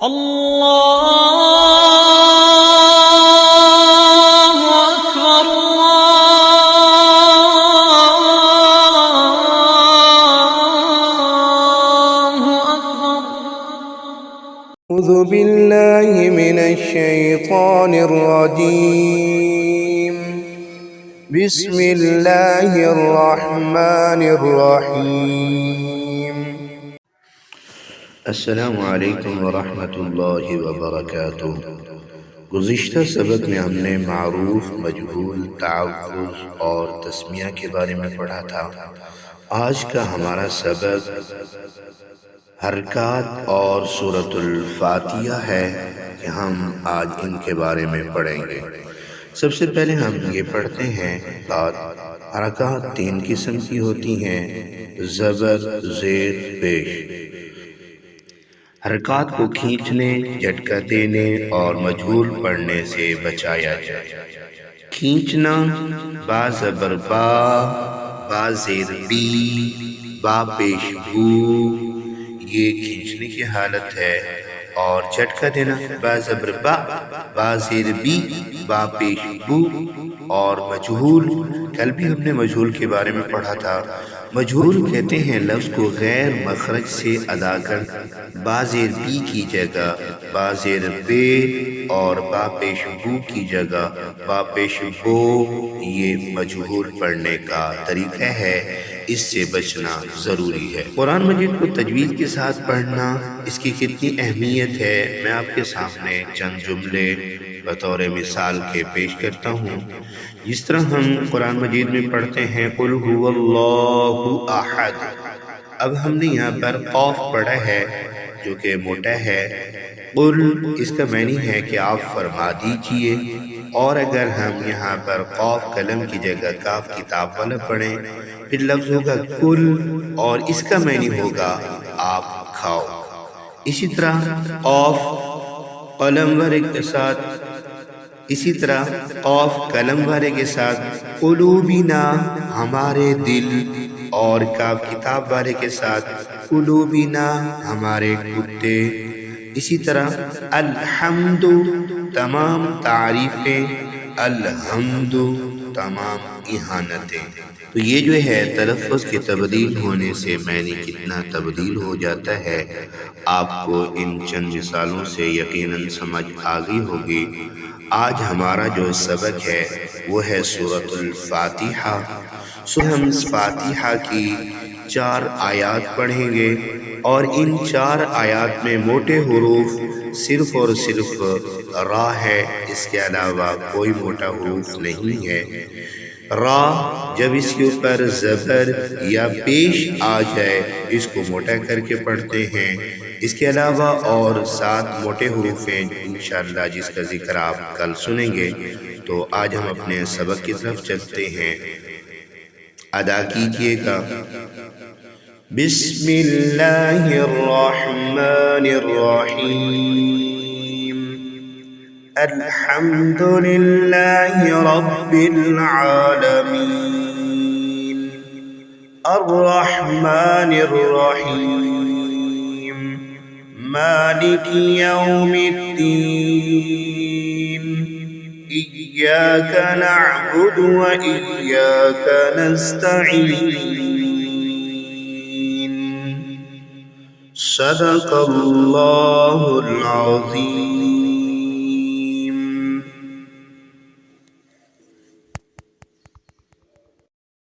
الله أكبر الله أكبر. أعوذ بالله من الشيطان الرجيم. بسم الله الرحمن الرحيم. السلام علیکم ورحمۃ اللہ وبرکاتہ. گزشتہ سبق میں ہم نے معروف، مجہول، تعوض اور تسمیہ کے بارے میں پڑھا تھا. آج کا ہمارا سبق حرکات اور سورۃ الفاتحہ ہے کہ ہم آج ان کے بارے میں پڑھیں گے. سب سے پہلے ہم یہ پڑھتے ہیں حرکات 3 قسم کی ہوتی ہیں: زبر، زیر، پیش. حرکات کو کھینچنے، جھٹکا دینے اور مجہول پڑھنے سے بچایا جائے. کھینچنا: با زبر با، با زیر بی، با پیش بو، یہ کھینچنے کی حالت ہے. اور جھٹکا دینا: با زبر با، با زیر بی، با پیش بو. اور مجہول، کل بھی ہم نے مجہول کے بارے میں پڑھا تھا. مجہول کہتے ہیں لفظ کو غیر مخرج سے ادا کر با زیر بی کی جگہ با زیر بے اور با پیش بو کی جگہ با پیش بو. یہ مجہول پڑھنے کا طریقہ ہے، اس سے بچنا ضروری ہے. قرآن مجید کو تجوید کے ساتھ پڑھنا، اس کی کتنی اہمیت ہے، میں آپ کے سامنے چند جملے بطور مثال کے پیش کرتا ہوں. جس طرح ہم قرآن مجید میں پڑھتے ہیں قل هو اللہ احد. اب ہم نے یہاں پر قاف پڑھا ہے جو کہ موٹا ہے. قل اس کا معنی ہے کہ آپ فرما دیجئے. اور اگر ہم یہاں پر قاف قلم کی جگہ کاف کتاب والا پڑھیں پھر لفظ ہوگا کل اور اس کا معنی ہوگا آپ کھاؤ. اسی طرح قاف قلم والے کے ساتھ قلوبنا ہمارے دل، اور کاف کتاب والے کے ساتھ قلوبنا ہمارے کتے. اسی طرح الحمد تمام تعریفیں، الحمد تمام اہانتیں. تو یہ جو ہے تلفظ کے تبدیل ہونے سے معنی کتنا تبدیل ہو جاتا ہے، آپ کو ان چند مثالوں سے یقیناً سمجھ آ گئی ہوگی. آج ہمارا جو سبق ہے وہ ہے سورۃ الفاتحہ. ہم فاتحہ کی 4 آیات پڑھیں گے اور ان 4 آیات میں موٹے حروف صرف اور صرف را ہے، اس کے علاوہ کوئی موٹا حروف نہیں ہے. را جب اس کے اوپر زبر یا پیش آ جائے اس کو موٹا کر کے پڑھتے ہیں. اس کے علاوہ اور 7 موٹے حروف ہیں انشاءاللہ جس کا ذکر آپ کل سنیں گے. تو آج ہم اپنے سبق کی طرف چلتے ہیں، ادا کیجئے گا. بسم اللہ الرحمن الرحیم. الحمد للہ رب العالمین. الرحمن الرحیم. مالک یوم الدین. إياك نعبد وإياك نستعين. صدق الله العظيم.